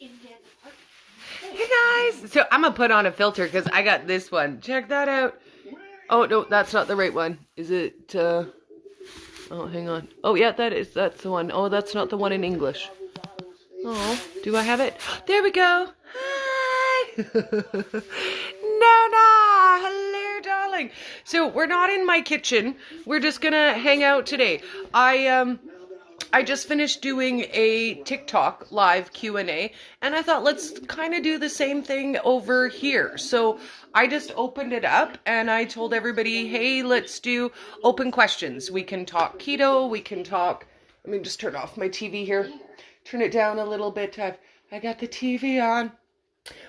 Hey guys! So I'm gonna put on a filter because I got this one. Check that out. Oh no, that's not the right one. Is it? Oh, hang on. Oh yeah, that's the one. Oh, that's not the one in English. Oh, do I have it? There we go. Hi! Nona! Hello, darling. So we're not in my kitchen. We're just gonna hang out today. I just finished doing a TikTok live Q&A, and I thought let's kind of do the same thing over here. So I just opened it up and I told everybody, hey, let's do open questions. We can talk keto, we can talk, let me just turn off my TV here. Turn it down a little bit. I got the TV on.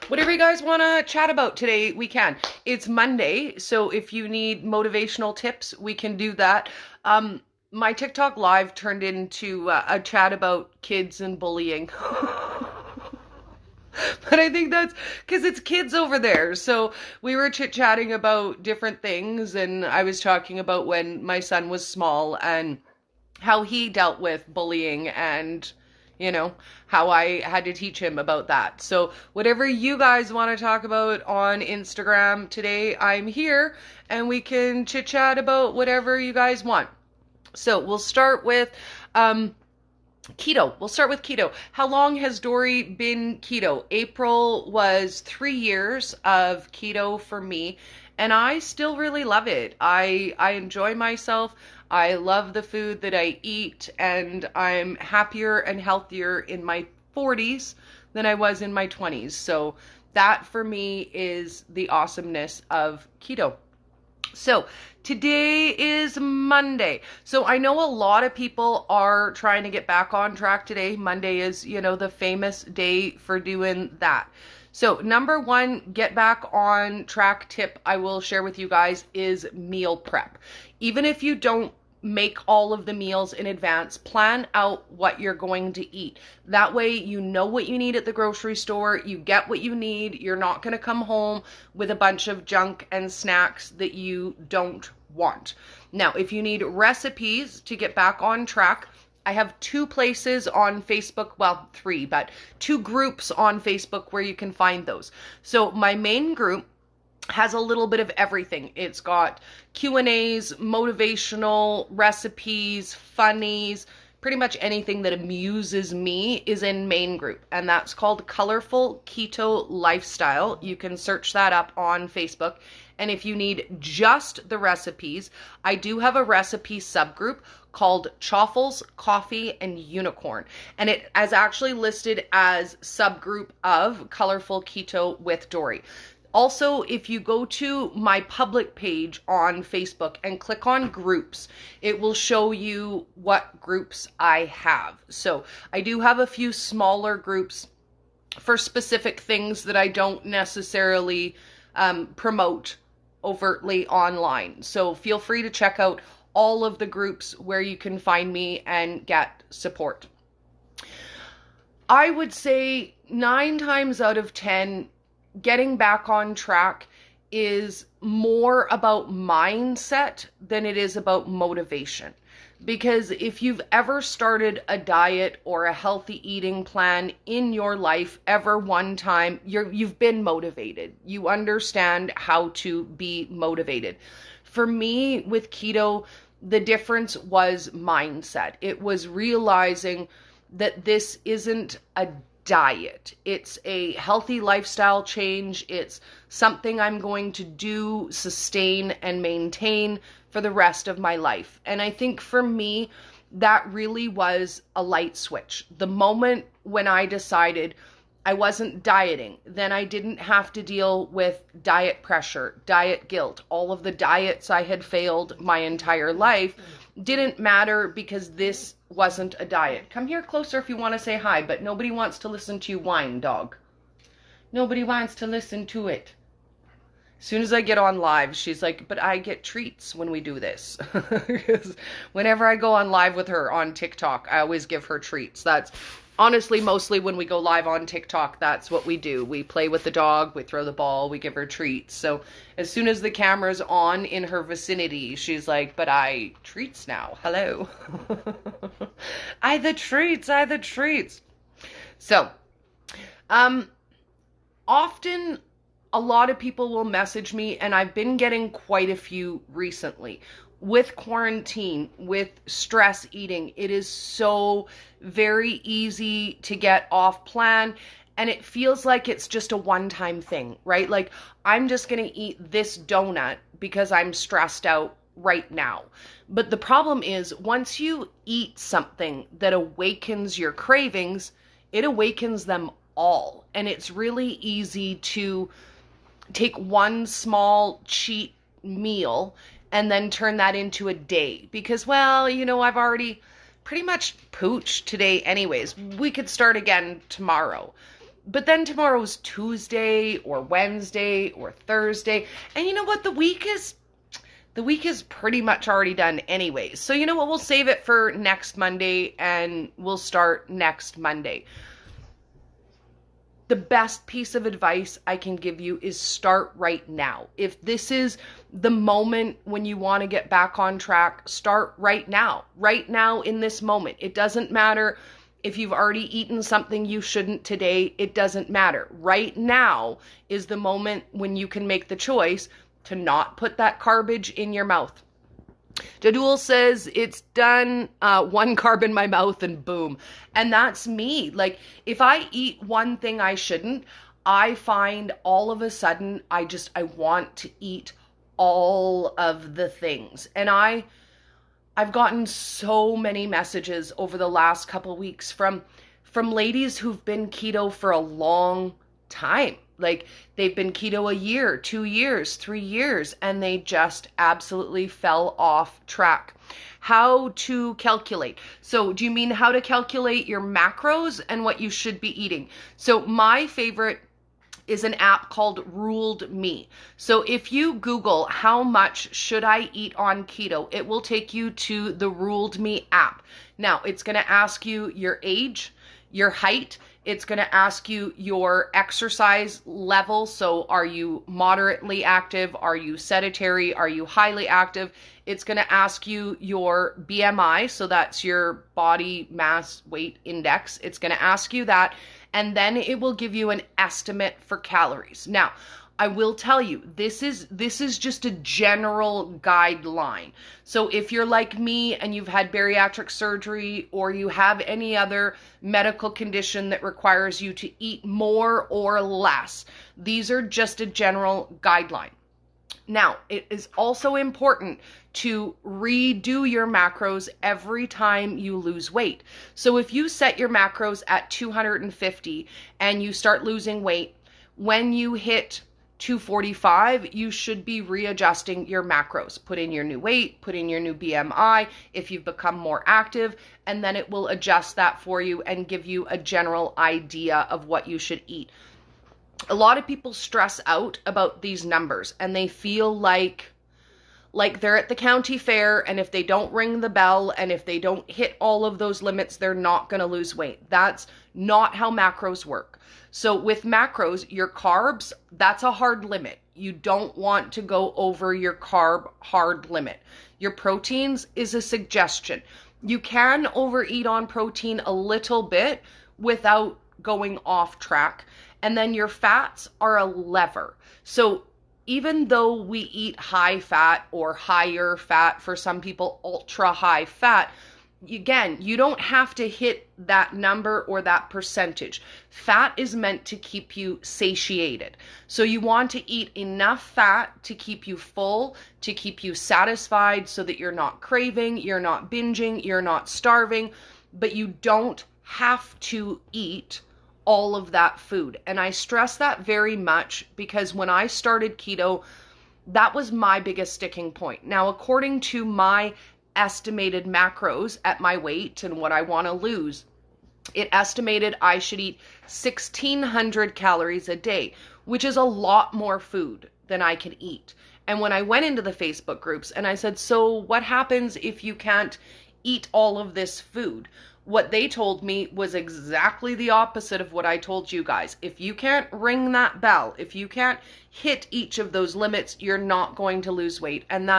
Whatever you guys want to chat about today, we can. It's Monday, so if you need motivational tips, we can do that. My TikTok live turned into a chat about kids and bullying. But I think that's because it's kids over there. So we were chit-chatting about different things, and I was talking about when my son was small and how he dealt with bullying and how I had to teach him about that. So whatever you guys want to talk about on Instagram today, I'm here and we can chit chat about whatever you guys want. So we'll start with keto. We'll start with keto. How long has Dory been keto? April was 3 years of keto for me, and I still really love it. I enjoy myself. I love the food that I eat, and I'm happier and healthier in my 40s than I was in my 20s. So that for me is the awesomeness of keto. So today is Monday. So I know a lot of people are trying to get back on track today. Monday is, the famous day for doing that. So number one, get back on track tip I will share with you guys is meal prep. Even if you don't make all of the meals in advance, plan out what you're going to eat. That way you know what you need at the grocery store, you get what you need, you're not going to come home with a bunch of junk and snacks that you don't want. Now, if you need recipes to get back on track, I have 2 places on Facebook, well, 3, but 2 groups on Facebook where you can find those. So my main group has a little bit of everything. It's got Q&As, motivational recipes, funnies, pretty much anything that amuses me is in main group, and that's called Colorful Keto Lifestyle. You can search that up on Facebook. And if you need just the recipes, I do have a recipe subgroup called Chaffles, Coffee, and Unicorn. And it is actually listed as subgroup of Colorful Keto with Dory. Also, if you go to my public page on Facebook and click on groups, it will show you what groups I have. So I do have a few smaller groups for specific things that I don't necessarily promote overtly online. So feel free to check out all of the groups where you can find me and get support. I would say 9 times out of 10, getting back on track is more about mindset than it is about motivation. Because if you've ever started a diet or a healthy eating plan in your life ever one time, you've been motivated. You understand how to be motivated. For me, with keto, the difference was mindset. It was realizing that this isn't a diet. It's a healthy lifestyle change. It's something I'm going to do, sustain, and maintain for the rest of my life. And I think for me, that really was a light switch. The moment when I decided I wasn't dieting, then I didn't have to deal with diet pressure, diet guilt. All of the diets I had failed my entire life didn't matter because this wasn't a diet. Come here closer if you want to say hi, but nobody wants to listen to you whine, dog. Nobody wants to listen to it. As soon as I get on live, she's like, but I get treats when we do this. Because whenever I go on live with her on TikTok, I always give her treats. That's honestly mostly when we go live on TikTok, that's what we do. We play with the dog, we throw the ball, we give her treats. So as soon as the camera's on in her vicinity, she's like, but I treats now. Hello. I the treats. So Um, Often a lot of people will message me, and I've been getting quite a few recently. With quarantine, with stress eating, it is so very easy to get off plan, and it feels like it's just a one-time thing, right? Like, I'm just gonna eat this donut because I'm stressed out right now. But the problem is, once you eat something that awakens your cravings, it awakens them all. And it's really easy to take one small cheat meal and then turn that into a day because, well, I've already pretty much pooched today anyways. We could start again tomorrow. But then tomorrow's Tuesday or Wednesday or Thursday. And you know what? The week is pretty much already done anyways. So you know what? We'll save it for next Monday and we'll start next Monday. The best piece of advice I can give you is start right now. If this is the moment when you want to get back on track, start right now in this moment. It doesn't matter if you've already eaten something you shouldn't today. It doesn't matter. Right now is the moment when you can make the choice to not put that garbage in your mouth. Jadul says it's done, one carb in my mouth and boom. And that's me. Like, if I eat one thing I shouldn't, I find all of a sudden I want to eat all of the things. And I've gotten so many messages over the last couple weeks from ladies who've been keto for a long time. Like, they've been keto a year, 2 years, 3 years, and they just absolutely fell off track. How to calculate. So do you mean how to calculate your macros and what you should be eating? So my favorite is an app called Ruled Me. So if you Google how much should I eat on keto, it will take you to the Ruled Me app. Now, it's going to ask you your age, your height. It's going to ask you your exercise level. So are you moderately active? Are you sedentary? Are you highly active? It's going to ask you your BMI. So that's your body mass weight index. It's going to ask you that. And then it will give you an estimate for calories. Now, I will tell you, this is just a general guideline. So if you're like me and you've had bariatric surgery or you have any other medical condition that requires you to eat more or less, these are just a general guideline. Now, it is also important to redo your macros every time you lose weight. So if you set your macros at 250 and you start losing weight, when you hit 245, you should be readjusting your macros. Put in your new weight, put in your new BMI if you've become more active, and then it will adjust that for you and give you a general idea of what you should eat. A lot of people stress out about these numbers and they feel like they're at the county fair, and if they don't ring the bell and if they don't hit all of those limits, they're not going to lose weight. That's not how macros work. So with macros, your carbs, that's a hard limit. You don't want to go over your carb hard limit. Your proteins is a suggestion. You can overeat on protein a little bit without going off track. And then your fats are a lever. So even though we eat high fat or higher fat, for some people ultra high fat, again, you don't have to hit that number or that percentage. Fat is meant to keep you satiated. So you want to eat enough fat to keep you full, to keep you satisfied so that you're not craving, you're not binging, you're not starving, but you don't have to eat all of that food. And I stress that very much because when I started keto, that was my biggest sticking point. Now, according to my estimated macros at my weight and what I want to lose, it estimated I should eat 1,600 calories a day, which is a lot more food than I can eat. And when I went into the Facebook groups and I said, so what happens if you can't eat all of this food? What they told me was exactly the opposite of what I told you guys. If you can't ring that bell, if you can't hit each of those limits, you're not going to lose weight. And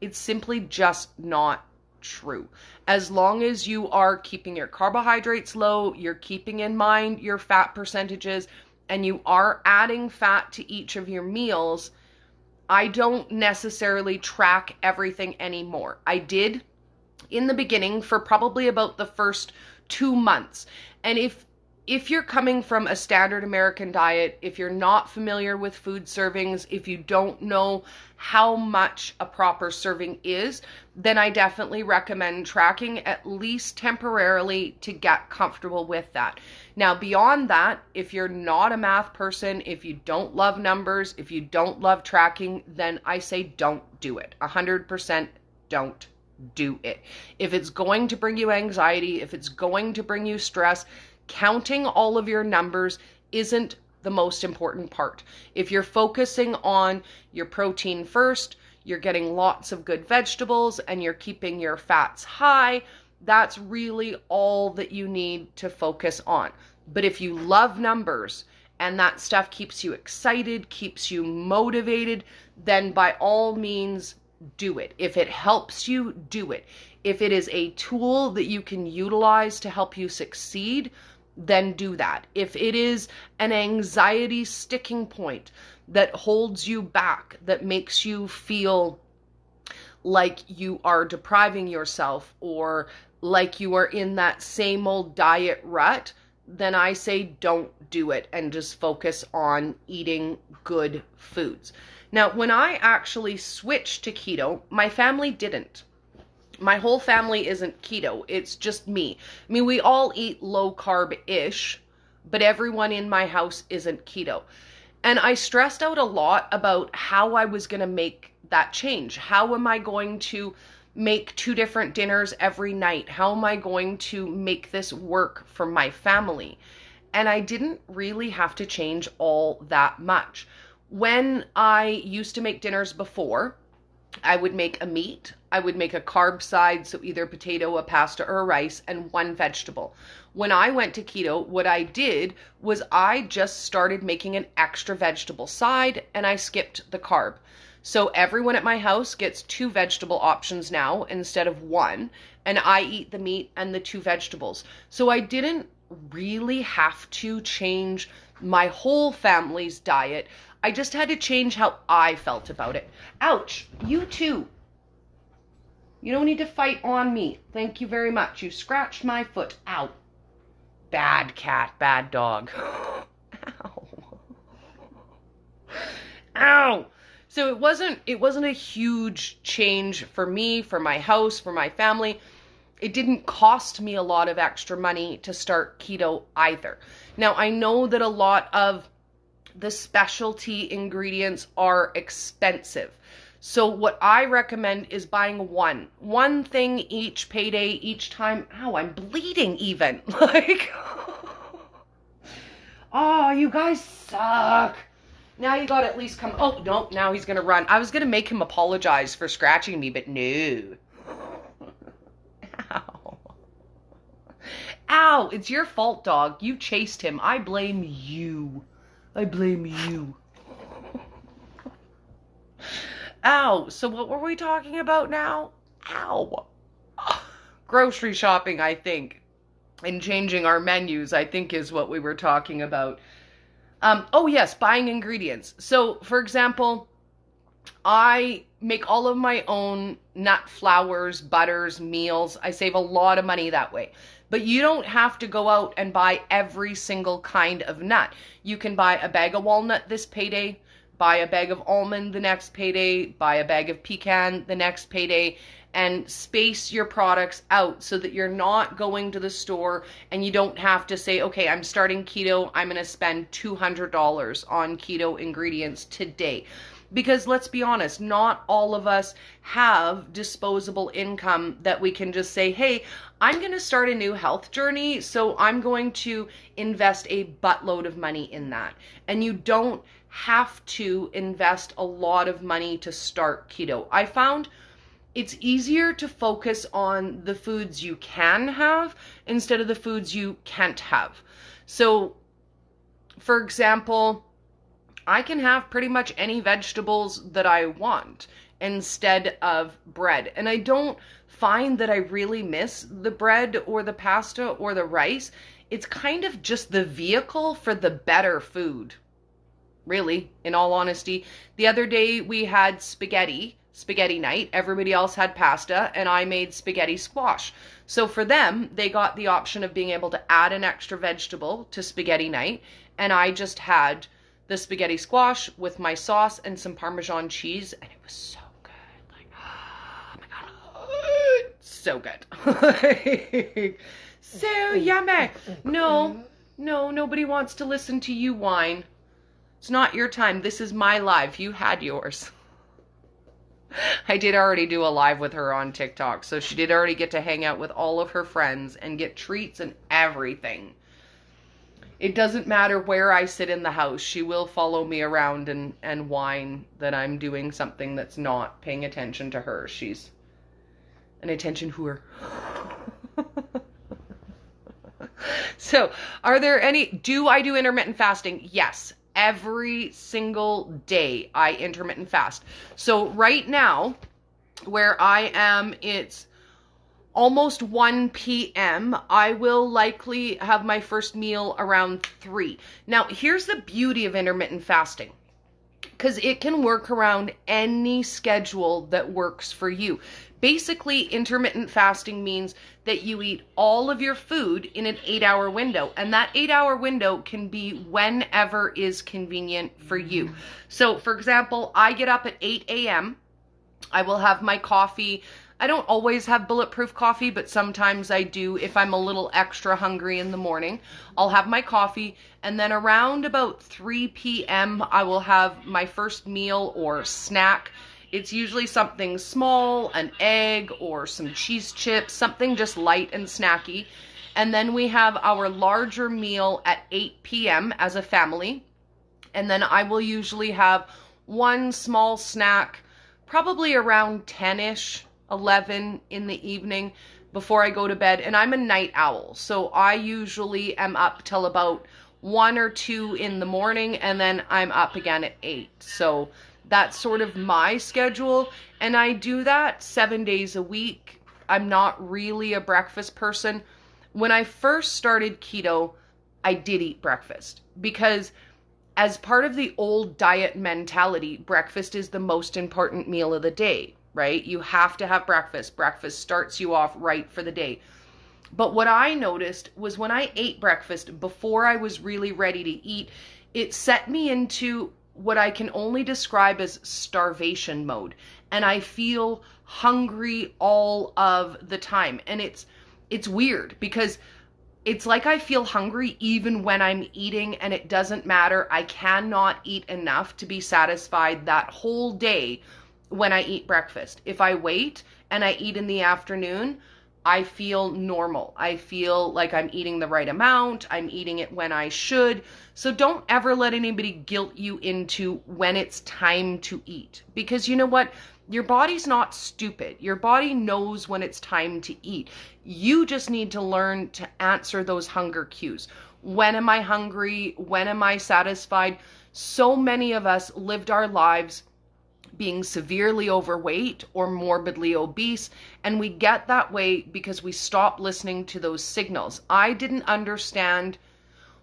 it's simply just not true. As long as you are keeping your carbohydrates low, you're keeping in mind your fat percentages, and you are adding fat to each of your meals, I don't necessarily track everything anymore. I did in the beginning for probably about the first 2 months. And if you're coming from a standard American diet, if you're not familiar with food servings, if you don't know how much a proper serving is, then I definitely recommend tracking at least temporarily to get comfortable with that. Now, beyond that, if you're not a math person, if you don't love numbers, if you don't love tracking, then I say don't do it. 100% don't do it. If it's going to bring you anxiety, if it's going to bring you stress, counting all of your numbers isn't the most important part. If you're focusing on your protein first, you're getting lots of good vegetables, and you're keeping your fats high, that's really all that you need to focus on. But if you love numbers and that stuff keeps you excited, keeps you motivated, then by all means, do it. If it helps you, do it. If it is a tool that you can utilize to help you succeed, then do that. If it is an anxiety sticking point that holds you back, that makes you feel like you are depriving yourself or like you are in that same old diet rut, then I say don't do it and just focus on eating good foods. Now, when I actually switched to keto, my family didn't. My whole family isn't keto. It's just me. I mean, we all eat low carb-ish, but everyone in my house isn't keto. And I stressed out a lot about how I was going to make that change. How am I going to make 2 different dinners every night? How am I going to make this work for my family? And I didn't really have to change all that much. When I used to make dinners before, I would make a meat, I would make a carb side, so either potato, a pasta, or a rice, and 1 vegetable. When I went to keto, what I did was I just started making an extra vegetable side, and I skipped the carb. So everyone at my house gets 2 vegetable options now instead of 1, and I eat the meat and the 2 vegetables. So I didn't really have to change my whole family's diet. I just had to change how I felt about it. Ouch, you too. You don't need to fight on me. Thank you very much. You scratched my foot. Ow. Bad cat, bad dog. Ow. Ow. So it wasn't a huge change for me, for my house, for my family. It didn't cost me a lot of extra money to start keto either. Now, I know that a lot of the specialty ingredients are expensive. So what I recommend is buying one thing each payday, each time. Ow, I'm bleeding even. Like, oh, you guys suck. Now you gotta at least come. Oh, no, now he's gonna run. I was gonna make him apologize for scratching me, but no. Ow. Ow, it's your fault, dog. You chased him. I blame you. I blame you. Ow. So what were we talking about now? Ow. Grocery shopping, I think. And changing our menus, I think, is what we were talking about. Oh, yes, buying ingredients. So, for example, I make all of my own nut flours, butters, meals. I save a lot of money that way. But you don't have to go out and buy every single kind of nut. You can buy a bag of walnut this payday, buy a bag of almond the next payday, buy a bag of pecan the next payday, and space your products out so that you're not going to the store and you don't have to say, okay, I'm starting keto, I'm going to spend $200 on keto ingredients today. Because let's be honest, not all of us have disposable income that we can just say, hey, I'm going to start a new health journey, so I'm going to invest a buttload of money in that. And you don't have to invest a lot of money to start keto. I found it's easier to focus on the foods you can have instead of the foods you can't have. So, for example, I can have pretty much any vegetables that I want. instead of bread. And I don't find that I really miss the bread or the pasta or the rice. It's kind of just the vehicle for the better food, really, in all honesty. The other day we had spaghetti night. Everybody else had pasta, and I made spaghetti squash. So for them, they got the option of being able to add an extra vegetable to spaghetti night, and I just had the spaghetti squash with my sauce and some Parmesan cheese, and it was so good. Like, oh my God, so good. So yummy. No, nobody wants to listen to you whine. It's not your time. This is my live. You had yours. I did already do a live with her on TikTok, so she did already get to hang out with all of her friends and get treats and everything. It doesn't matter where I sit in the house. She will follow me around and whine that I'm doing something that's not paying attention to her. She's an attention whore. So, do I do intermittent fasting? Yes. Every single day I intermittent fast. So right now, where I am, it's almost 1 p.m. I will likely have my first meal around 3. Now, here's the beauty of intermittent fasting, because it can work around any schedule that works for you. Basically, intermittent fasting means that you eat all of your food in an 8-hour window, and that 8-hour window can be whenever is convenient for you. So, for example, I get up at 8 a.m. I will have my coffee. I don't always have bulletproof coffee, but sometimes I do if I'm a little extra hungry in the morning. I'll have my coffee, and then around about 3 p.m. I will have my first meal or snack. It's usually something small, an egg or some cheese chips, something just light and snacky. And then we have our larger meal at 8 p.m. as a family. And then I will usually have one small snack, probably around 10-ish, 11 in the evening before I go to bed. And I'm a night owl, so I usually am up till about 1 or 2 in the morning, and then I'm up again at 8. So that's sort of my schedule, and I do that 7 days a week. I'm not really a breakfast person. When I first started keto, I did eat breakfast because as part of the old diet mentality, breakfast is the most important meal of the day, right? You have to have breakfast. Breakfast starts you off right for the day. But what I noticed was when I ate breakfast before I was really ready to eat, it set me into what I can only describe as starvation mode. And I feel hungry all of the time. And it's weird because it's like I feel hungry even when I'm eating, and it doesn't matter. I cannot eat enough to be satisfied that whole day when I eat breakfast. If I wait and I eat in the afternoon, I feel normal. I feel like I'm eating the right amount. I'm eating it when I should. So don't ever let anybody guilt you into when it's time to eat. Because you know what? Your body's not stupid. Your body knows when it's time to eat. You just need to learn to answer those hunger cues. When am I hungry? When am I satisfied? So many of us lived our lives being severely overweight or morbidly obese, and we get that way because we stop listening to those signals. I didn't understand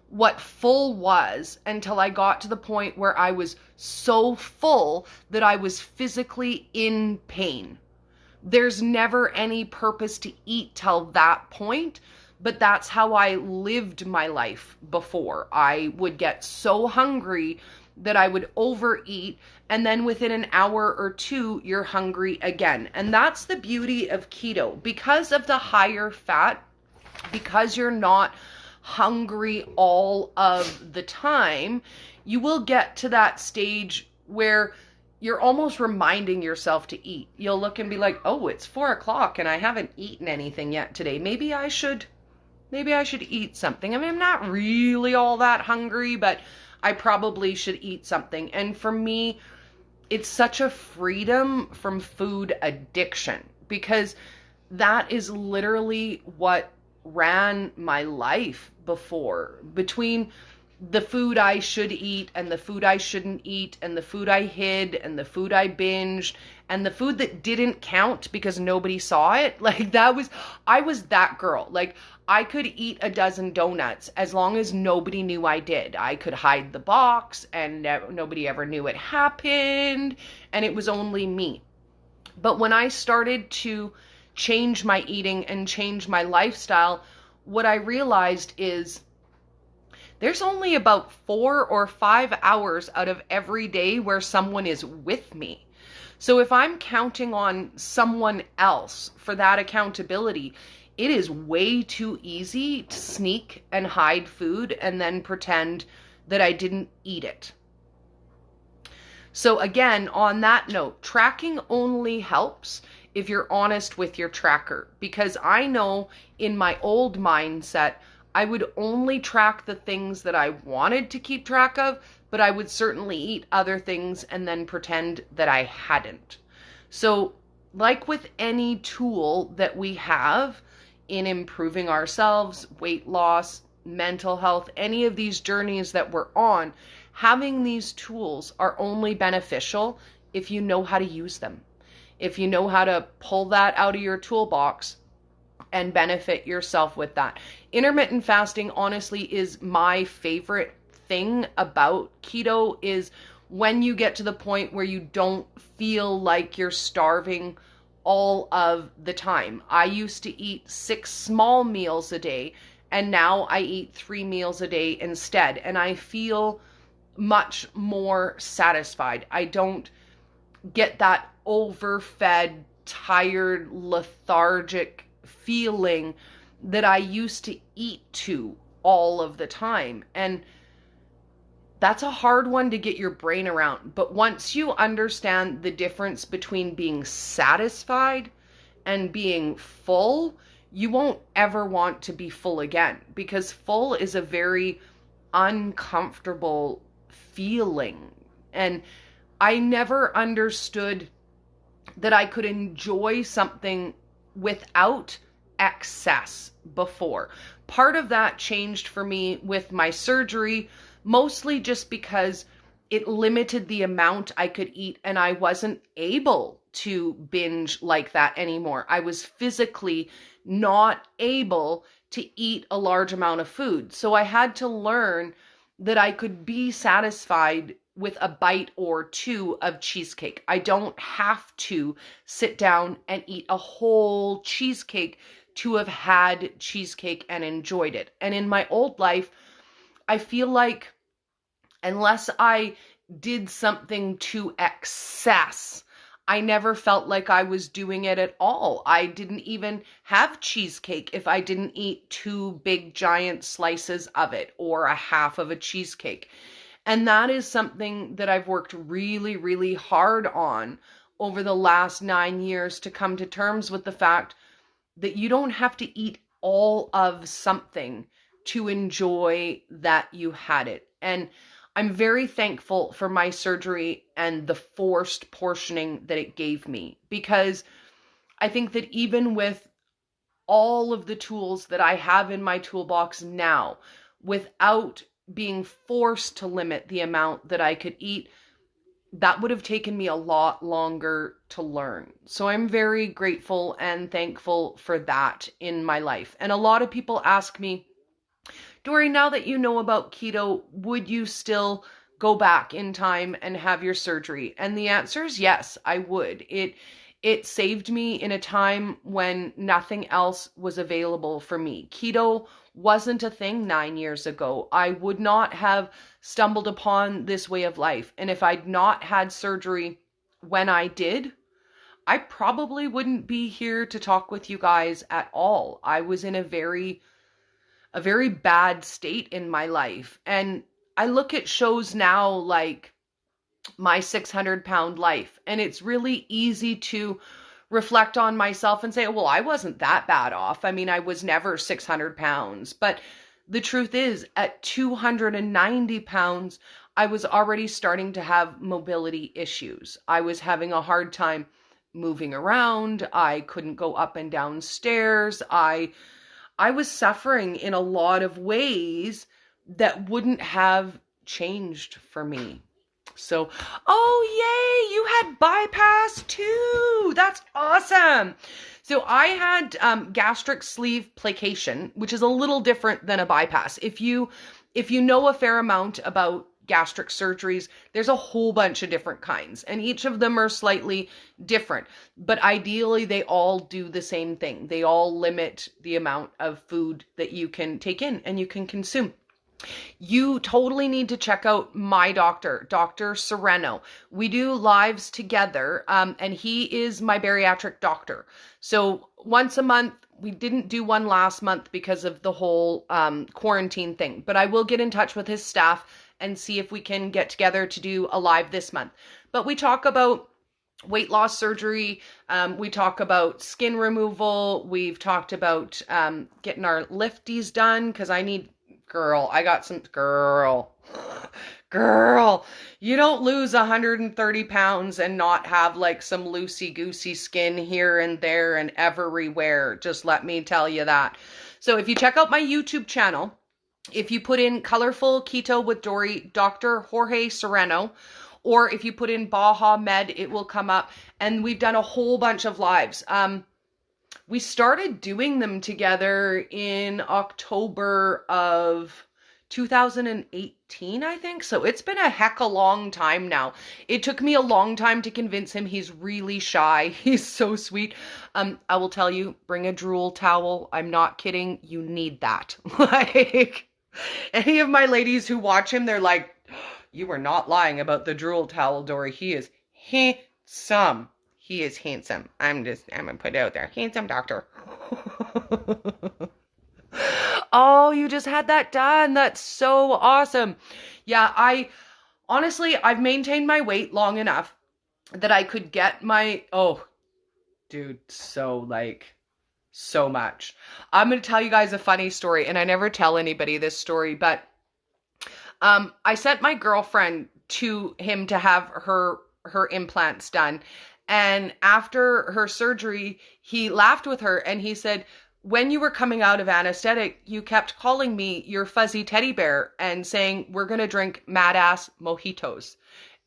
what full was until I got to the point where I was so full that I was physically in pain. There's never any purpose to eat till that point, but that's how I lived my life before. I would get so hungry that I would overeat, and then within an hour or 2, you're hungry again. And that's the beauty of keto. Because of the higher fat, because you're not hungry all of the time, you will get to that stage where you're almost reminding yourself to eat. You'll look and be like, oh, it's 4 o'clock and I haven't eaten anything yet today. Maybe I should eat something. I mean, I'm not really all that hungry, but I probably should eat something. And for me, it's such a freedom from food addiction, because that is literally what ran my life before. Between the food I should eat and the food I shouldn't eat and the food I hid and the food I binged And the food that didn't count because nobody saw it, like I was that girl. Like I could eat a dozen donuts as long as nobody knew I did. I could hide the box and nobody ever knew it happened, and it was only me. But when I started to change my eating and change my lifestyle, what I realized is there's only about 4 or 5 hours out of every day where someone is with me. So if I'm counting on someone else for that accountability, it is way too easy to sneak and hide food and then pretend that I didn't eat it. So again, on that note, tracking only helps if you're honest with your tracker, because I know in my old mindset, I would only track the things that I wanted to keep track of, but I would certainly eat other things and then pretend that I hadn't. So, like with any tool that we have in improving ourselves, weight loss, mental health, any of these journeys that we're on, having these tools are only beneficial if you know how to use them. If you know how to pull that out of your toolbox and benefit yourself with that. Intermittent fasting, honestly, is my favorite thing about keto, is when you get to the point where you don't feel like you're starving all of the time. I used to eat 6 small meals a day, and now I eat 3 meals a day instead, and I feel much more satisfied. I don't get that overfed, tired, lethargic feeling that I used to eat to all of the time. And that's a hard one to get your brain around. But once you understand the difference between being satisfied and being full, you won't ever want to be full again, because full is a very uncomfortable feeling. And I never understood that I could enjoy something without excess before. Part of that changed for me with my surgery, mostly just because it limited the amount I could eat and I wasn't able to binge like that anymore. I was physically not able to eat a large amount of food. So I had to learn that I could be satisfied with a bite or two of cheesecake. I don't have to sit down and eat a whole cheesecake to have had cheesecake and enjoyed it. And in my old life, I feel like unless I did something to excess, I never felt like I was doing it at all. I didn't even have cheesecake if I didn't eat 2 big giant slices of it or a half of a cheesecake. And that is something that I've worked really, really hard on over the last 9 years, to come to terms with the fact that you don't have to eat all of something to enjoy that you had it. And I'm very thankful for my surgery and the forced portioning that it gave me, because I think that even with all of the tools that I have in my toolbox now, without being forced to limit the amount that I could eat, that would have taken me a lot longer to learn. So I'm very grateful and thankful for that in my life. And a lot of people ask me, Dory, now that you know about keto, would you still go back in time and have your surgery? And the answer is yes, I would. It saved me in a time when nothing else was available for me. Keto wasn't a thing 9 years ago. I would not have stumbled upon this way of life. And if I'd not had surgery when I did, I probably wouldn't be here to talk with you guys at all. I was in a very bad state in my life. And I look at shows now like My 600-Pound Life, and it's really easy to reflect on myself and say, well, I wasn't that bad off. I mean, I was never 600 pounds. But the truth is, at 290 pounds, I was already starting to have mobility issues. I was having a hard time moving around. I couldn't go up and down stairs. I was suffering in a lot of ways that wouldn't have changed for me. So, oh, yay, you had bypass too. That's awesome. So I had gastric sleeve placation, which is a little different than a bypass. If you know a fair amount about gastric surgeries, there's a whole bunch of different kinds, and each of them are slightly different. But ideally, they all do the same thing. They all limit the amount of food that you can take in and you can consume. You totally need to check out my doctor, Dr. Sereno. We do lives together, and he is my bariatric doctor. So once a month, we didn't do one last month because of the whole quarantine thing, but I will get in touch with his staff and see if we can get together to do a live this month. But we talk about weight loss surgery. We talk about skin removal. We've talked about getting our lifties done because I got some, girl, you don't lose 130 pounds and not have like some loosey-goosey skin here and there and everywhere. Just let me tell you that. So if you check out my YouTube channel, if you put in Colorful Keto with Dory, Dr. Jorge Sereno, or if you put in Baja Med, it will come up. And we've done a whole bunch of lives. We started doing them together in October of 2018, I think. So it's been a heck of a long time now. It took me a long time to convince him. He's really shy. He's so sweet. I will tell you, bring a drool towel. I'm not kidding. You need that. Like, any of my ladies who watch him, they're like, you are not lying about the drool towel, Dory. He is handsome. He is handsome. I'm gonna put it out there. Handsome doctor. Oh, you just had that done. That's so awesome. Yeah, I've maintained my weight long enough that I could get oh, dude, so much. I'm going to tell you guys a funny story, and I never tell anybody this story, but I sent my girlfriend to him to have her implants done. And after her surgery, he laughed with her and he said, when you were coming out of anesthetic, you kept calling me your fuzzy teddy bear and saying, we're going to drink mad ass mojitos.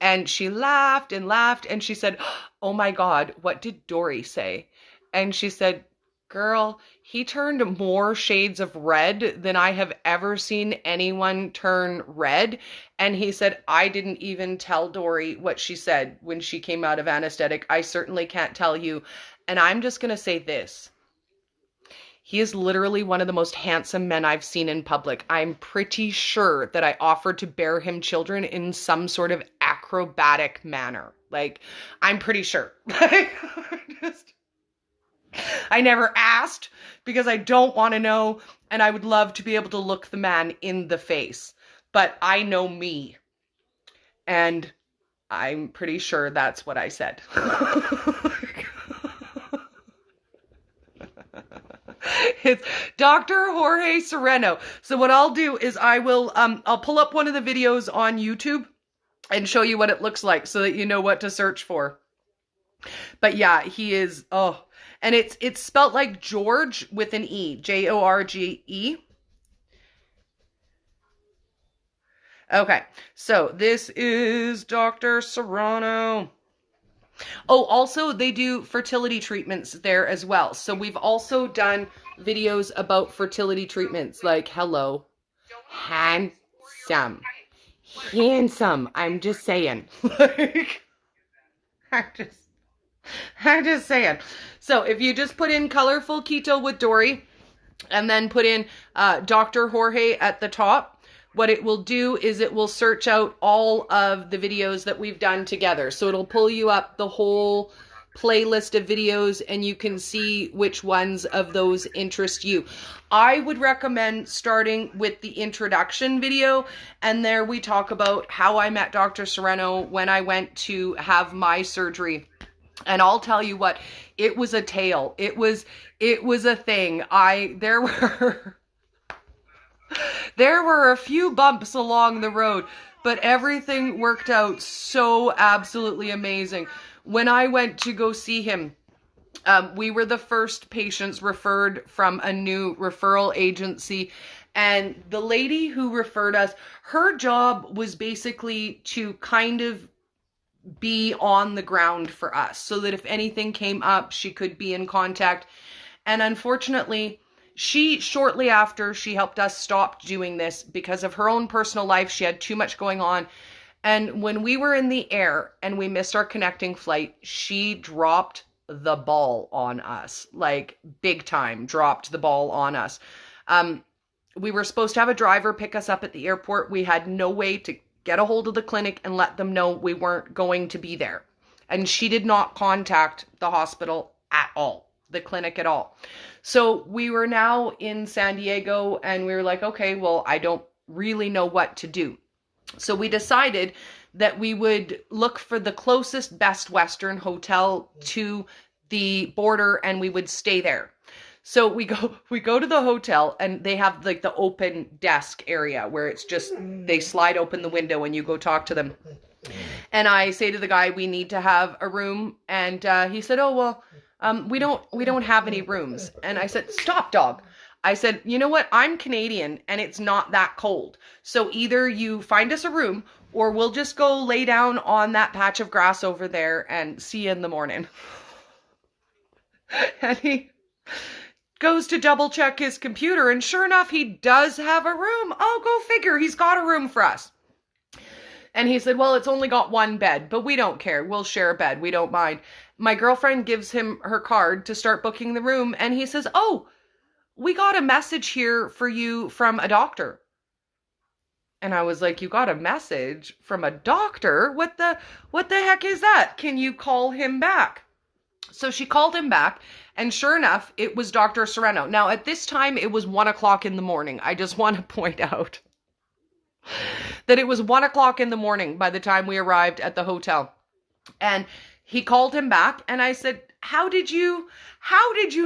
And she laughed and laughed and she said, oh my God, what did Dory say? And she said, girl, he turned more shades of red than I have ever seen anyone turn red. And he said, I didn't even tell Dory what she said when she came out of anesthetic. I certainly can't tell you. And I'm just going to say this. He is literally one of the most handsome men I've seen in public. I'm pretty sure that I offered to bear him children in some sort of acrobatic manner. Like, I'm pretty sure. I never asked because I don't want to know, and I would love to be able to look the man in the face. But I know me, and I'm pretty sure that's what I said. It's Dr. Jorge Sereno. So what I'll do is I'll pull up one of the videos on YouTube and show you what it looks like so that you know what to search for. But yeah, he is, and it's spelt like George with an E, Jorge. Okay, so this is Dr. Serrano. Oh, also they do fertility treatments there as well. So we've also done videos about fertility treatments, like, hello, handsome, I'm just saying. Like, I'm just saying. So if you just put in Colorful Keto with Dory and then put in Dr. Jorge at the top, what it will do is it will search out all of the videos that we've done together. So it'll pull you up the whole playlist of videos and you can see which ones of those interest you. I would recommend starting with the introduction video, and there we talk about how I met Dr. Sereno when I went to have my surgery. And I'll tell you what, it was a tale. It was a thing. There were a few bumps along the road, but everything worked out so absolutely amazing. When I went to go see him, we were the first patients referred from a new referral agency, And the lady who referred us, her job was basically to kind of be on the ground for us so that if anything came up, she could be in contact. And unfortunately, she shortly after she helped us stop doing this because of her own personal life. She had too much going on. And when we were in the air and we missed our connecting flight, she dropped the ball on us, like big time, dropped the ball on us. We were supposed to have a driver pick us up at the airport. We had no way to get a hold of the clinic and let them know we weren't going to be there. And she did not contact the hospital at all, the clinic at all. So we were now in San Diego and we were like, okay, well, I don't really know what to do. So we decided that we would look for the closest Best Western hotel to the border and we would stay there. So we go to the hotel and they have like the open desk area where it's just, they slide open the window and you go talk to them. And I say to the guy, we need to have a room. And he said, oh, well, we don't have any rooms. And I said, stop, dog. I said, you know what? I'm Canadian and it's not that cold. So either you find us a room or we'll just go lay down on that patch of grass over there and see you in the morning. And he goes to double check his computer and sure enough, he does have a room. Oh, go figure. He's got a room for us. And he said, well, it's only got one bed, but we don't care. We'll share a bed. We don't mind. My girlfriend gives him her card to start booking the room. And he says, oh, we got a message here for you from a doctor. And I was like, you got a message from a doctor? What the heck is that? Can you call him back? So she called him back, and sure enough, it was Dr. Sereno. Now, at this time, it was 1 o'clock in the morning. I just want to point out that it was 1 o'clock in the morning by the time we arrived at the hotel. And he called him back, and I said, how did you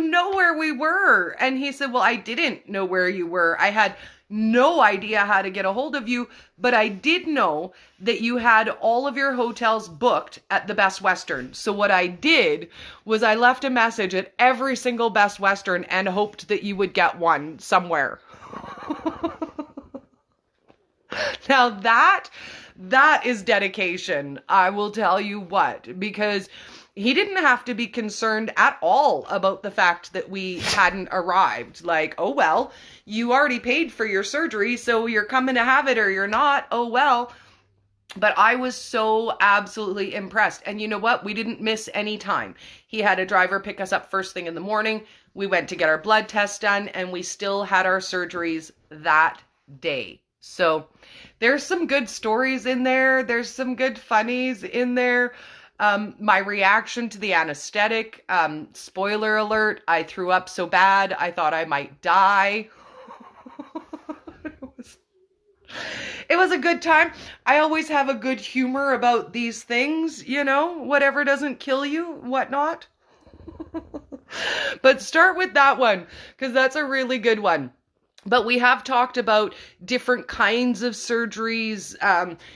know where we were? And he said, well, I didn't know where you were. I had no idea how to get a hold of you, but I did know that you had all of your hotels booked at the Best Western. So what I did was I left a message at every single Best Western and hoped that you would get one somewhere. Now that is dedication. I will tell you what, because he didn't have to be concerned at all about the fact that we hadn't arrived. Like, oh, well, you already paid for your surgery, so you're coming to have it or you're not. Oh, well. But I was so absolutely impressed. And you know what? We didn't miss any time. He had a driver pick us up first thing in the morning. We went to get our blood tests done, and we still had our surgeries that day. So there's some good stories in there. There's some good funnies in there. My reaction to the anesthetic, spoiler alert, I threw up so bad, I thought I might die. It was a good time. I always have a good humor about these things, you know, whatever doesn't kill you, whatnot. But start with that one, because that's a really good one. But we have talked about different kinds of surgeries,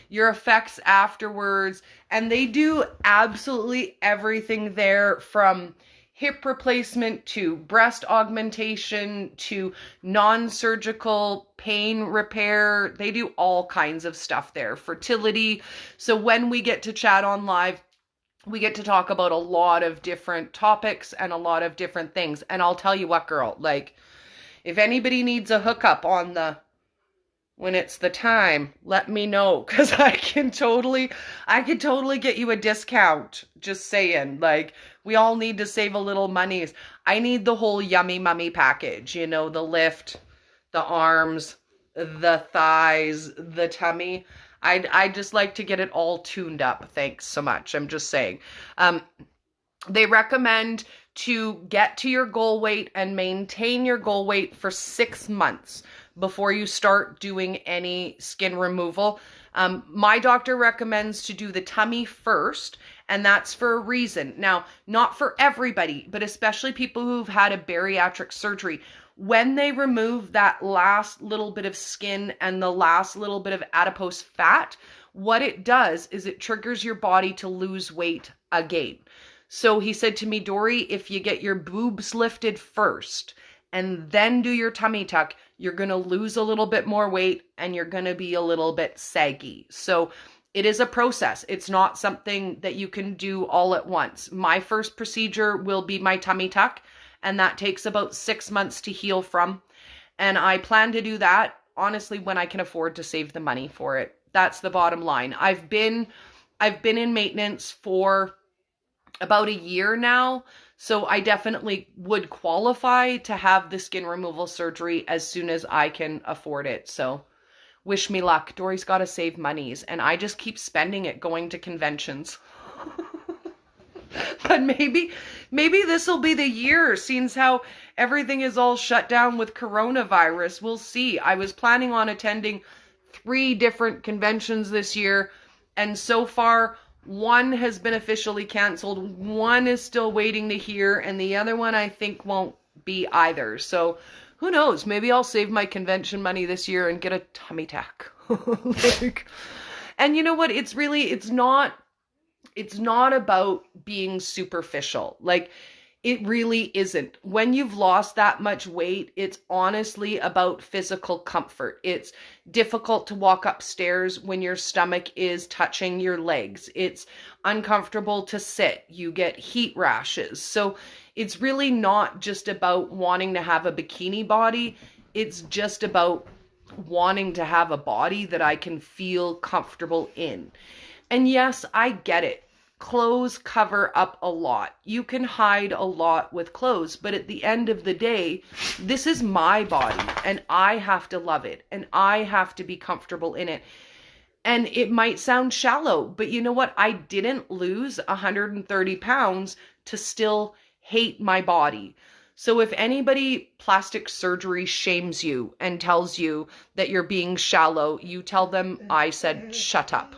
your effects afterwards, and they do absolutely everything there from hip replacement to breast augmentation to non-surgical pain repair. They do all kinds of stuff there. Fertility. So when we get to chat on live, we get to talk about a lot of different topics and a lot of different things. And I'll tell you what, girl, like, if anybody needs a hookup when it's the time, let me know, because I can totally get you a discount. Just saying, like, we all need to save a little money. I need the whole yummy mummy package, you know, the lift, the arms, the thighs, the tummy. I'd just like to get it all tuned up. Thanks so much. I'm just saying. They recommend to get to your goal weight and maintain your goal weight for 6 months before you start doing any skin removal. My doctor recommends to do the tummy first, and that's for a reason. Now, not for everybody, but especially people who've had a bariatric surgery. When they remove that last little bit of skin and the last little bit of adipose fat, what it does is it triggers your body to lose weight again. So he said to me, Dory, if you get your boobs lifted first and then do your tummy tuck, you're going to lose a little bit more weight and you're going to be a little bit saggy. So it is a process. It's not something that you can do all at once. My first procedure will be my tummy tuck, and that takes about 6 months to heal from. And I plan to do that, honestly, when I can afford to save the money for it. That's the bottom line. I've been in maintenance for about a year now, so I definitely would qualify to have the skin removal surgery as soon as I can afford it. So wish me luck. Dory's got to save monies, and I just keep spending it going to conventions. But maybe this will be the year, seeing how everything is all shut down with coronavirus. We'll see. I was planning on attending 3 different conventions this year, and so far one has been officially canceled, one is still waiting to hear, and the other one I think won't be either. So who knows? Maybe I'll save my convention money this year and get a tummy tuck. And you know what? It's not about being superficial. Like, it really isn't. When you've lost that much weight, it's honestly about physical comfort. It's difficult to walk upstairs when your stomach is touching your legs. It's uncomfortable to sit. You get heat rashes. So it's really not just about wanting to have a bikini body. It's just about wanting to have a body that I can feel comfortable in. And yes, I get it. Clothes cover up a lot. You can hide a lot with clothes, but at the end of the day, this is my body and I have to love it and I have to be comfortable in it. And it might sound shallow, but you know what? I didn't lose 130 pounds to still hate my body. So if anybody plastic surgery shames you and tells you that you're being shallow, you tell them I said, shut up.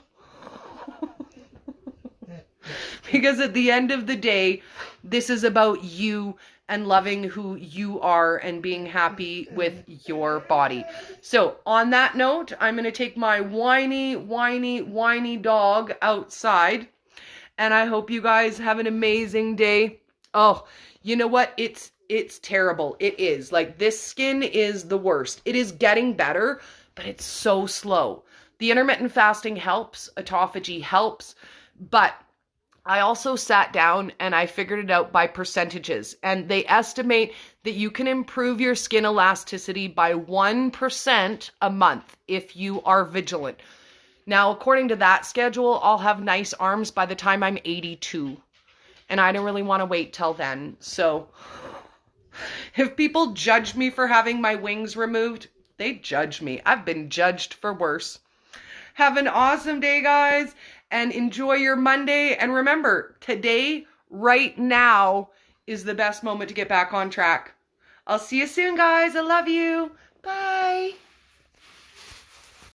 Because at the end of the day, this is about you and loving who you are and being happy with your body. So on that note, I'm going to take my whiny dog outside. And I hope you guys have an amazing day. Oh, you know what? It's terrible. It is. Like, this skin is the worst. It is getting better, but it's so slow. The intermittent fasting helps. Autophagy helps. But I also sat down and I figured it out by percentages, and they estimate that you can improve your skin elasticity by 1% a month if you are vigilant. Now, according to that schedule, I'll have nice arms by the time I'm 82, and I don't really want to wait till then. So if people judge me for having my wings removed, they judge me. I've been judged for worse. Have an awesome day, guys, and enjoy your Monday. And remember, today, right now, is the best moment to get back on track. I'll see you soon, guys. I love you. Bye.